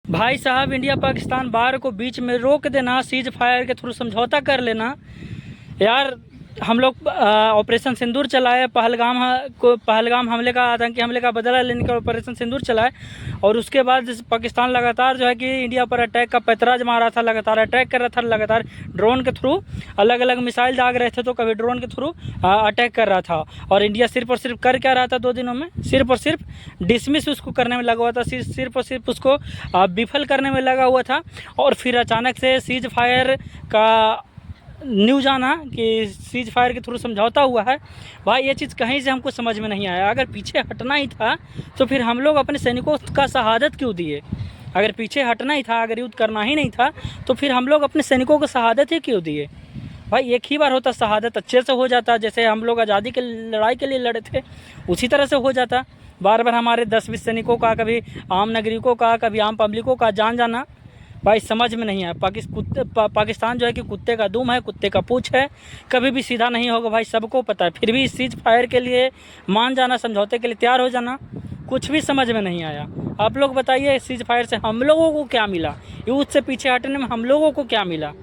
भाई साहब, इंडिया पाकिस्तान बार को बीच में रोक देना, सीज फायर के थ्रू समझौता कर लेना। यार हम लोग ऑपरेशन सिंदूर चलाए, पहलगाम हमले का, आतंकी हमले का बदला लेने का ऑपरेशन सिंदूर चलाए। और उसके बाद पाकिस्तान लगातार जो है कि इंडिया पर अटैक का पैतराज मारा था, लगातार अटैक कर रहा था, लगातार ड्रोन के थ्रू अलग अलग मिसाइल दाग रहे थे, तो कभी ड्रोन के थ्रू अटैक कर रहा था। और इंडिया सिर्फ और सिर्फ कर क्या रहा था 2 दिनों में, सिर्फ और सिर्फ डिसमिस उसको करने में लगा हुआ था, सिर्फ और सिर्फ उसको विफल करने में लगा हुआ था। और फिर अचानक से सीज फायर का न्यूज़ आना कि सीज फायर के थ्रू समझौता हुआ है। भाई ये चीज़ कहीं से हमको समझ में नहीं आया। अगर पीछे हटना ही था तो फिर हम लोग अपने सैनिकों का शहादत क्यों दिए? अगर पीछे हटना ही था, अगर युद्ध करना ही नहीं था, तो फिर हम लोग अपने सैनिकों को शहादत ही क्यों दिए? भाई एक ही बार होता शहादत, अच्छे से हो जाता, जैसे हम लोग आज़ादी की लड़ाई के लिए लड़े थे उसी तरह से हो जाता। बार बार हमारे 10-20 सैनिकों का, कभी आम नागरिकों का, कभी आम पब्लिकों का जान जाना, भाई समझ में नहीं आया। पाकिस्तान जो है कि कुत्ते का दुम है, कुत्ते का पूँछ है, कभी भी सीधा नहीं होगा भाई, सबको पता है। फिर भी सीज फायर के लिए मान जाना, समझौते के लिए तैयार हो जाना, कुछ भी समझ में नहीं आया। आप लोग बताइए, सीज फायर से हम लोगों को क्या मिला? युद्ध से पीछे हटने में हम लोगों को क्या मिला?